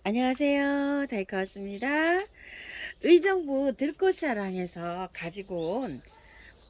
안녕하세요. 다이카 왔습니다. 의정부 들꽃사랑에서 가지고 온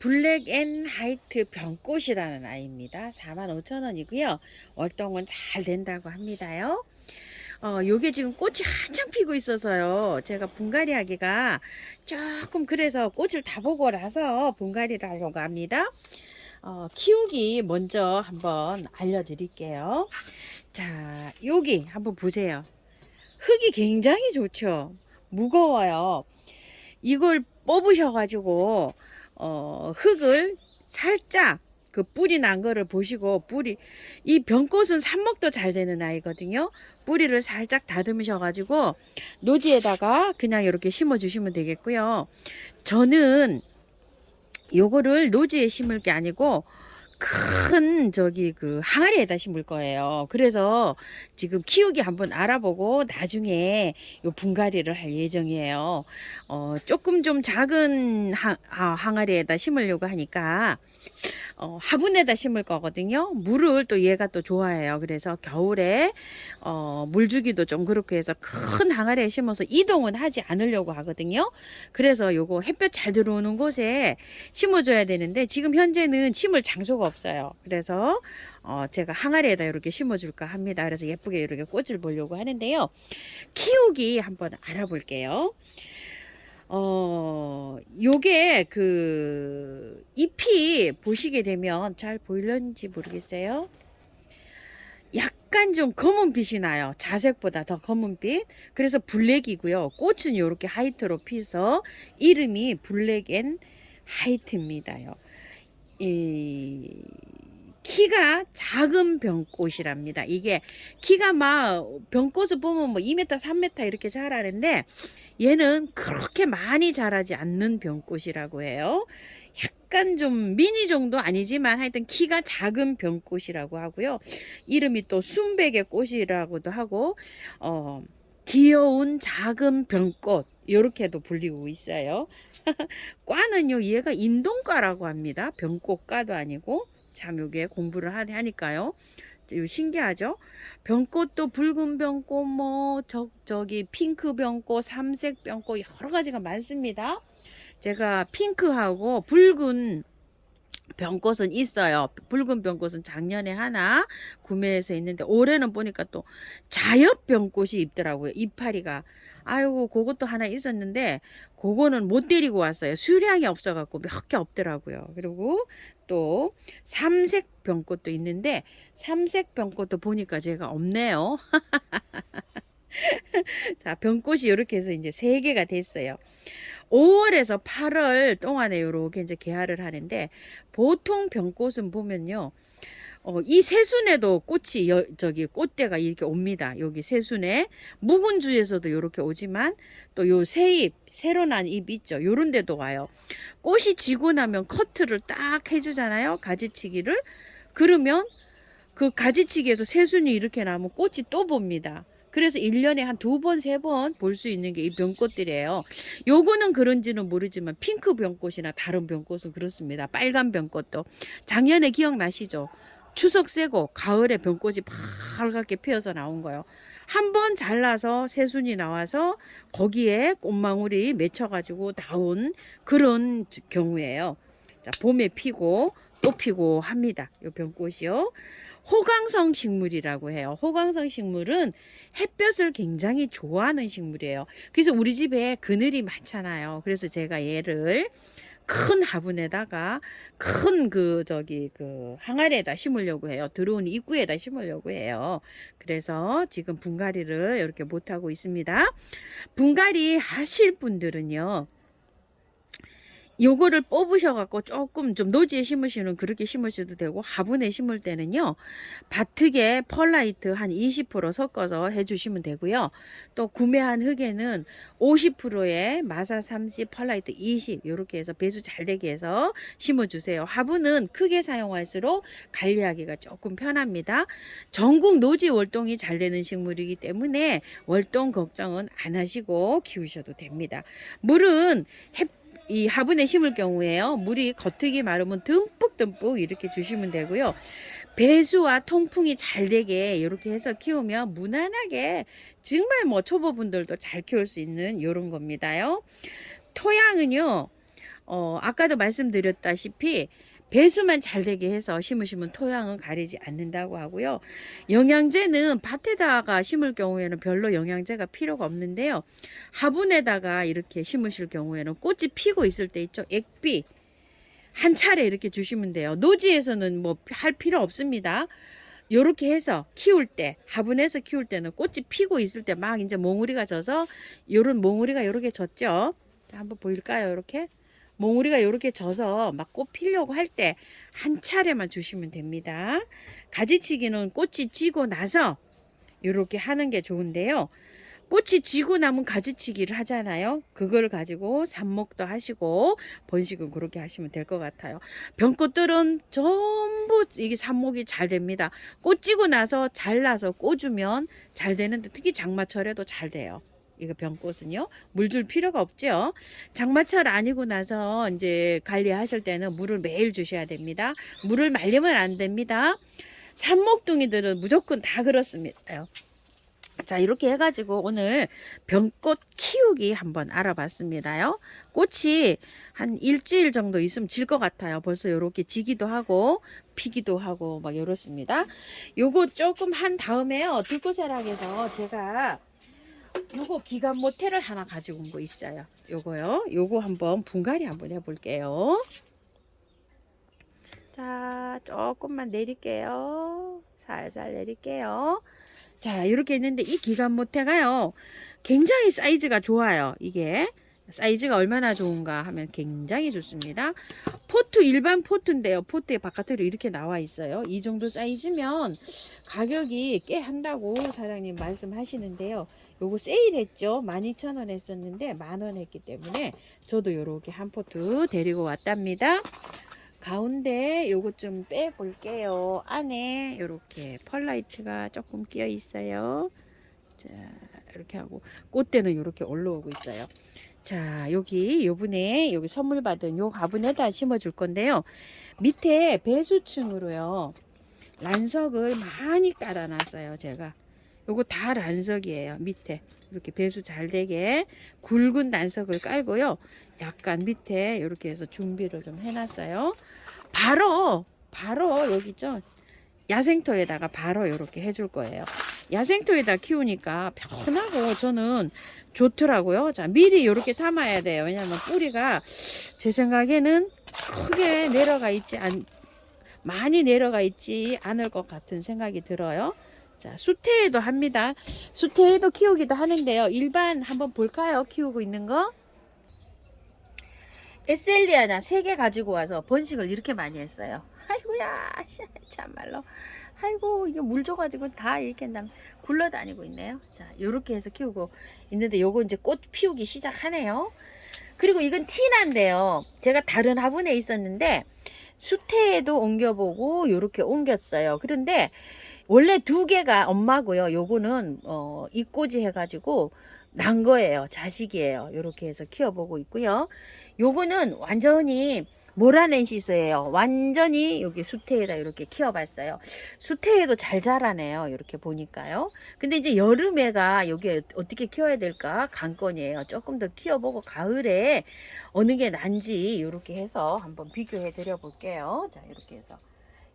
블랙 앤 화이트 병꽃이라는 아이입니다. 45,000원이고요. 월동은 잘 된다고 합니다요. 요게 지금 꽃이 한창 피고 있어서요. 제가 분갈이 하기가 조금 그래서 꽃을 다 보고 나서 분갈이를 하려고 합니다. 키우기 먼저 한번 알려드릴게요. 자, 여기 한번 보세요. 흙이 굉장히 좋죠. 무거워요. 이걸 뽑으셔가지고 흙을 살짝 그 뿌리 난 거를 보시고 이 병꽃은 삽목도 잘 되는 아이거든요. 뿌리를 살짝 다듬으셔가지고 노지에다가 그냥 이렇게 심어 주시면 되겠고요. 저는 요거를 노지에 심을 게 아니고 큰 그 항아리에다 심을 거예요. 그래서 지금 키우기 한번 알아보고 나중에 요 분갈이를 할 예정이에요. 조금 좀 작은 항아리에다 심으려고 하니까 화분에다 심을 거거든요. 물을 또 얘가 또 좋아해요. 그래서 겨울에 물 주기도 좀 그렇게 해서 큰 항아리에 심어서 이동은 하지 않으려고 하거든요. 그래서 요거 햇볕 잘 들어오는 곳에 심어줘야 되는데 지금 현재는 심을 장소가 없어요. 그래서 제가 항아리에다 이렇게 심어줄까 합니다. 그래서 예쁘게 이렇게 꽃을 보려고 하는데요. 키우기 한번 알아볼게요. 요게 그 잎이 보시게 되면 잘 보일런지 모르겠어요. 약간 좀 검은빛이 나요. 자색보다 더 검은빛. 그래서 블랙이고요. 꽃은 이렇게 화이트로 피서 이름이 블랙 앤 화이트입니다요. 이 키가 작은 병꽃이랍니다. 이게 키가 막 병꽃을 보면 뭐 2m, 3m 이렇게 자라는데 얘는 그렇게 많이 자라지 않는 병꽃이라고 해요. 약간 좀 미니 정도 아니지만 하여튼 키가 작은 병꽃이라고 하고요. 이름이 또 순백의 꽃이라고도 하고 귀여운 작은 병꽃 이렇게도 불리고 있어요. 과는요 얘가 인동과라고 합니다. 병꽃과도 아니고 참 요게 공부를 하니까요. 신기하죠? 병꽃도 붉은 병꽃 뭐 저기 핑크 병꽃, 삼색 병꽃 여러 가지가 많습니다. 제가 핑크하고 붉은 병꽃은 있어요. 붉은 병꽃은 작년에 하나 구매해서 있는데 올해는 보니까 또 자엽 병꽃이 있더라고요. 이파리가. 아이고 그것도 하나 있었는데 그거는 못 데리고 왔어요. 수량이 없어갖고 몇 개 없더라고요. 그리고 또 삼색 병꽃도 있는데 삼색 병꽃도 보니까 제가 없네요. 자, 병꽃이 이렇게 해서 이제 3개가 됐어요. 5월에서 8월 동안에 이렇게 이제 개화를 하는데 보통 병꽃은 보면요. 이 새순에도 꽃이 저기 꽃대가 이렇게 옵니다. 여기 새순에 묵은 주에서도 이렇게 오지만 또 요 새잎 새로 난 잎 있죠. 요런 데도 와요. 꽃이 지고 나면 커트를 딱 해주잖아요. 가지치기를. 그러면 그 가지치기에서 새순이 이렇게 나면 꽃이 또 봅니다. 그래서 1년에 한 2번, 3번 볼 수 있는 게 이 병꽃들이에요. 요거는 그런지는 모르지만 핑크 병꽃이나 다른 병꽃은 그렇습니다. 빨간 병꽃도. 작년에 기억나시죠? 추석 쇠고 가을에 병꽃이 파랗게 피어서 나온 거예요. 한 번 잘라서 새순이 나와서 거기에 꽃망울이 맺혀가지고 나온 그런 경우예요. 자, 봄에 피고 또 피고 합니다. 요 병꽃이요. 호강성 식물이라고 해요. 호강성 식물은 햇볕을 굉장히 좋아하는 식물이에요. 그래서 우리 집에 그늘이 많잖아요. 그래서 제가 얘를 큰 화분에다가 큰 그 항아리에다 심으려고 해요. 들어오는 입구에다 심으려고 해요. 그래서 지금 분갈이를 이렇게 못하고 있습니다. 분갈이 하실 분들은요. 요거를 뽑으셔갖고 조금 좀 노지에 심으시는 그렇게 심으셔도 되고 화분에 심을 때는요 바트게 펄라이트 한 20% 섞어서 해주시면 되고요. 또 구매한 흙에는 50%의 마사 30 펄라이트 20 이렇게 해서 배수 잘 되게 해서 심어주세요. 화분은 크게 사용할수록 관리하기가 조금 편합니다. 전국 노지 월동이 잘 되는 식물이기 때문에 월동 걱정은 안 하시고 키우셔도 됩니다. 물은 이 화분에 심을 경우에요. 물이 겉흙이 마르면 듬뿍듬뿍 이렇게 주시면 되고요. 배수와 통풍이 잘 되게 이렇게 해서 키우면 무난하게 정말 뭐 초보분들도 잘 키울 수 있는 이런 겁니다요. 토양은요. 아까도 말씀드렸다시피 배수만 잘 되게 해서 심으시면 토양은 가리지 않는다고 하고요. 영양제는 밭에다가 심을 경우에는 별로 영양제가 필요가 없는데요. 화분에다가 이렇게 심으실 경우에는 꽃이 피고 있을 때 있죠. 액비 한 차례 이렇게 주시면 돼요. 노지에서는 뭐 할 필요 없습니다. 요렇게 해서 키울 때, 화분에서 키울 때는 꽃이 피고 있을 때 막 이제 몽우리가 져서 요런 몽우리가 요렇게 졌죠. 한번 보일까요? 요렇게 몽우리가 요렇게 져서 막 꽃 피려고 할 때 한 차례만 주시면 됩니다. 가지치기는 꽃이 지고 나서 요렇게 하는 게 좋은데요. 꽃이 지고 나면 가지치기를 하잖아요. 그걸 가지고 삽목도 하시고 번식은 그렇게 하시면 될 것 같아요. 병꽃들은 전부 이게 삽목이 잘 됩니다. 꽃 지고 나서 잘라서 꽂으면 잘 되는데 특히 장마철에도 잘 돼요. 이거 병꽃은요. 물 줄 필요가 없죠. 장마철 아니고 나서 이제 관리하실 때는 물을 매일 주셔야 됩니다. 물을 말리면 안 됩니다. 삽목둥이들은 무조건 다 그렇습니다. 자, 이렇게 해가지고 오늘 병꽃 키우기 한번 알아봤습니다요. 꽃이 한 일주일 정도 있으면 질 것 같아요. 벌써 이렇게 지기도 하고 피기도 하고 막 이렇습니다. 요거 조금 한 다음에요. 들꽃사랑에서 제가 요거 기관 모텔을 하나 가지고 온 거 있어요. 요거요. 요거 한번 분갈이 한번 해볼게요. 자, 조금만 내릴게요. 살살 내릴게요. 자, 이렇게 있는데 이 기관 모태가요. 굉장히 사이즈가 좋아요. 이게 사이즈가 얼마나 좋은가 하면 굉장히 좋습니다. 포트 일반 포트인데요. 포트의 바깥으로 이렇게 나와 있어요. 이 정도 사이즈면 가격이 꽤 한다고 사장님 말씀하시는데요. 요거 세일했죠. 12,000원 했었는데 10,000원 했기 때문에 저도 요렇게 한 포트 데리고 왔답니다. 가운데 요거 좀 빼 볼게요. 안에 요렇게 펄라이트가 조금 끼어 있어요. 자, 이렇게 하고 꽃대는 요렇게 올라오고 있어요. 자, 여기 요분에 여기 선물 받은 요 화분에다 심어 줄 건데요. 밑에 배수층으로요. 란석을 많이 깔아 놨어요, 제가. 요거 다 란석이에요. 밑에 이렇게 배수 잘 되게 굵은 란석을 깔고요. 약간 밑에 이렇게 해서 준비를 좀 해놨어요. 바로 여기 있죠. 야생토에다가 바로 이렇게 해줄 거예요. 야생토에다 키우니까 편하고 저는 좋더라고요. 자, 미리 이렇게 담아야 돼요. 왜냐면 뿌리가 제 생각에는 크게 많이 내려가 있지 않을 것 같은 생각이 들어요. 자, 수태에도 합니다. 수태에도 키우기도 하는데요. 일반 한번 볼까요? 키우고 있는 거. 에셀리아나 3개 가지고 와서 번식을 이렇게 많이 했어요. 아이고야, 참말로. 아이고, 이게 물 줘가지고 다 이렇게 굴러다니고 있네요. 자, 요렇게 해서 키우고 있는데 요거 이제 꽃 피우기 시작하네요. 그리고 이건 티나인데요. 제가 다른 화분에 있었는데 수태에도 옮겨보고 요렇게 옮겼어요. 그런데 원래 2개가 엄마고요. 요거는 이꼬지 해가지고 난 거예요. 자식이에요. 요렇게 해서 키워보고 있고요. 요거는 완전히 모라넨시스예요. 완전히 여기 수태에다 이렇게 키워봤어요. 수태에도 잘 자라네요. 이렇게 보니까요. 근데 이제 여름에가 여기 어떻게 키워야 될까 관건이에요. 조금 더 키워보고 가을에 어느 게 난지 이렇게 해서 한번 비교해 드려 볼게요. 자, 이렇게 해서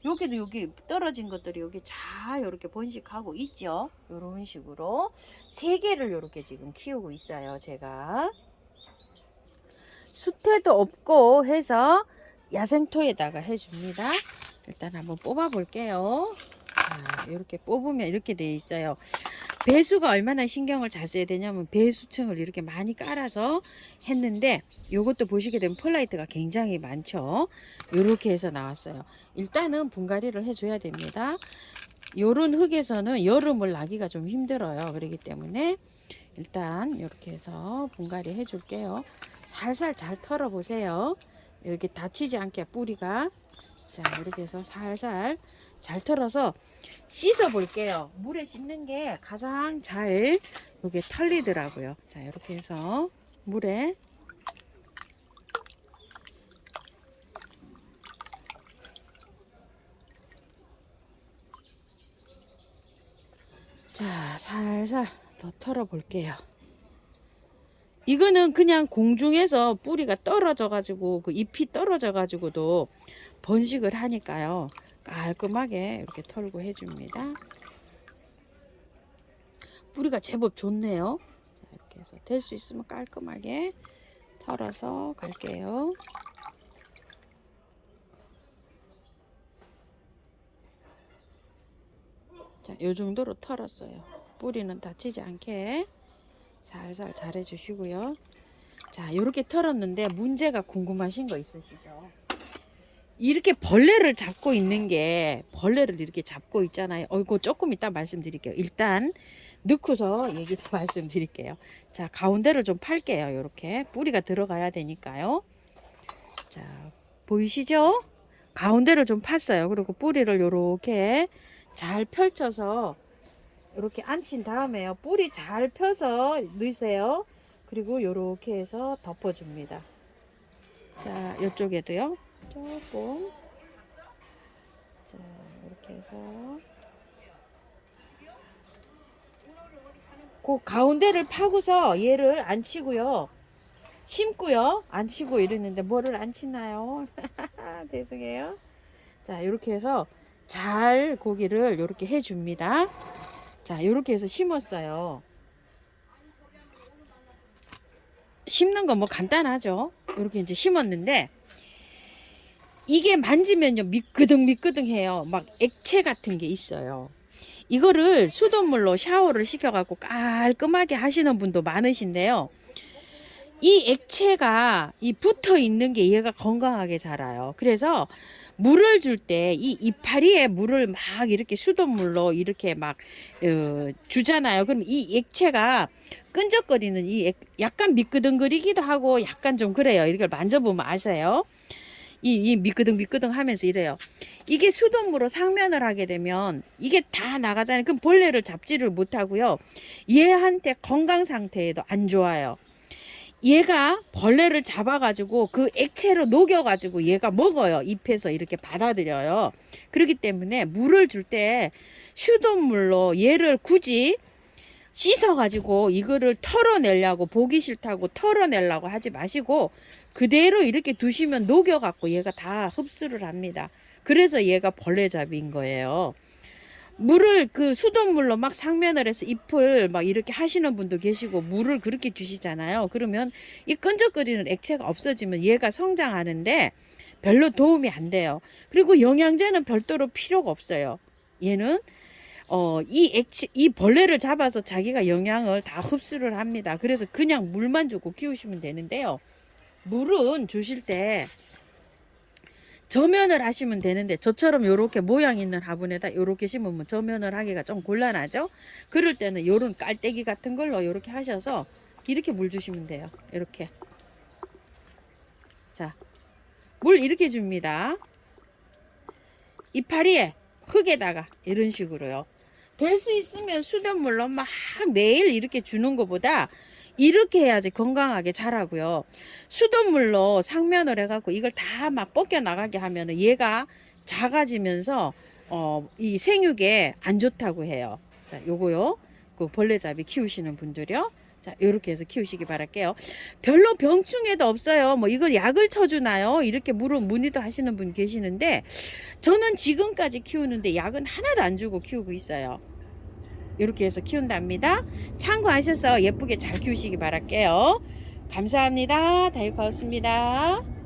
여기도 여기 떨어진 것들이 여기 잘 이렇게 번식하고 있죠. 이런 식으로 3개를 이렇게 지금 키우고 있어요. 제가 수태도 없고 해서 야생토에다가 해줍니다. 일단 한번 뽑아 볼게요. 이렇게 뽑으면 이렇게 돼 있어요. 배수가 얼마나 신경을 잘 써야 되냐면 배수층을 이렇게 많이 깔아서 했는데 요것도 보시게 되면 펄라이트가 굉장히 많죠. 이렇게 해서 나왔어요. 일단은 분갈이를 해줘야 됩니다. 요런 흙에서는 여름을 나기가 좀 힘들어요. 그렇기 때문에 일단 이렇게 해서 분갈이 해줄게요. 살살 잘 털어 보세요. 이렇게 다치지 않게 뿌리가. 자, 이렇게 해서 살살 잘 털어서 씻어 볼게요. 물에 씻는 게 가장 잘 요게 털리더라고요. 자, 이렇게 해서 물에 자, 살살 더 털어 볼게요. 이거는 그냥 공중에서 뿌리가 떨어져 가지고 그 잎이 떨어져 가지고도 번식을 하니까요. 깔끔하게 이렇게 털고 해줍니다. 뿌리가 제법 좋네요. 자, 이렇게 해서 될 수 있으면 깔끔하게 털어서 갈게요. 자, 요 정도로 털었어요. 뿌리는 다치지 않게 살살 잘 해주시고요. 자, 요렇게 털었는데 문제가 궁금하신 거 있으시죠? 이렇게 벌레를 잡고 있는 게, 벌레를 이렇게 잡고 있잖아요. 이거 조금 이따 말씀드릴게요. 일단 넣고서 얘기 좀 말씀드릴게요. 자, 가운데를 좀 팔게요. 요렇게 뿌리가 들어가야 되니까요. 자, 보이시죠? 가운데를 좀 팠어요. 그리고 뿌리를 요렇게 잘 펼쳐서 이렇게 앉힌 다음에요. 뿌리 잘 펴서 넣으세요. 그리고 요렇게 해서 덮어줍니다. 자, 이쪽에도요. 조금. 자, 이렇게 해서. 그 가운데를 파고서 얘를 안 치고요. 심고요. 안 치고 이랬는데 뭐를 안 치나요? 죄송해요. 자, 이렇게 해서 잘 고기를 이렇게 해줍니다. 자, 이렇게 해서 심었어요. 심는 건 뭐 간단하죠. 이렇게 이제 심었는데 이게 만지면요 미끄덩미끄덩해요. 막 액체 같은 게 있어요. 이거를 수돗물로 샤워를 시켜갖고 깔끔하게 하시는 분도 많으신데요. 이 액체가 이 붙어 있는 게 얘가 건강하게 자라요. 그래서 물을 줄 때 이 이파리에 물을 막 이렇게 수돗물로 이렇게 막 주잖아요. 그럼 이 액체가 끈적거리는 약간 미끄덩거리기도 하고 약간 좀 그래요. 이걸 만져보면 아세요. 이 미끄덩 하면서 이래요. 이게 수돗물로 상면을 하게 되면 이게 다 나가잖아요. 그럼 벌레를 잡지를 못하고요. 얘한테 건강 상태에도 안 좋아요. 얘가 벌레를 잡아가지고 그 액체로 녹여가지고 얘가 먹어요. 잎에서 이렇게 받아들여요. 그렇기 때문에 물을 줄 때 수돗물로 얘를 굳이 씻어가지고 이거를 털어내려고, 보기 싫다고 털어내려고 하지 마시고 그대로 이렇게 두시면 녹여갖고 얘가 다 흡수를 합니다. 그래서 얘가 벌레잡이인 거예요. 물을 그 수돗물로 막 상면을 해서 잎을 막 이렇게 하시는 분도 계시고 물을 그렇게 주시잖아요. 그러면 이 끈적거리는 액체가 없어지면 얘가 성장하는데 별로 도움이 안 돼요. 그리고 영양제는 별도로 필요가 없어요. 얘는 이 벌레를 잡아서 자기가 영양을 다 흡수를 합니다. 그래서 그냥 물만 주고 키우시면 되는데요. 물은 주실 때 저면을 하시면 되는데 저처럼 요렇게 모양 있는 화분에다 요렇게 심으면 저면을 하기가 좀 곤란하죠. 그럴 때는 요런 깔때기 같은 걸로 요렇게 하셔서 이렇게 물 주시면 돼요. 이렇게. 자, 물 이렇게 줍니다. 이파리에 흙에다가 이런 식으로요. 될 수 있으면 수돗물로 막 매일 이렇게 주는 것보다 이렇게 해야지 건강하게 자라고요. 수돗물로 상면을 해갖고 이걸 다 막 벗겨 나가게 하면은 얘가 작아지면서 이 생육에 안 좋다고 해요. 자, 요거요. 그 벌레잡이 키우시는 분들이요. 자, 요렇게 해서 키우시기 바랄게요. 별로 병충해도 없어요. 뭐 이거 약을 쳐주나요? 이렇게 문의도 하시는 분 계시는데 저는 지금까지 키우는데 약은 하나도 안 주고 키우고 있어요. 이렇게 해서 키운답니다. 참고하셔서 예쁘게 잘 키우시기 바랄게요. 감사합니다. 다육하우스입니다.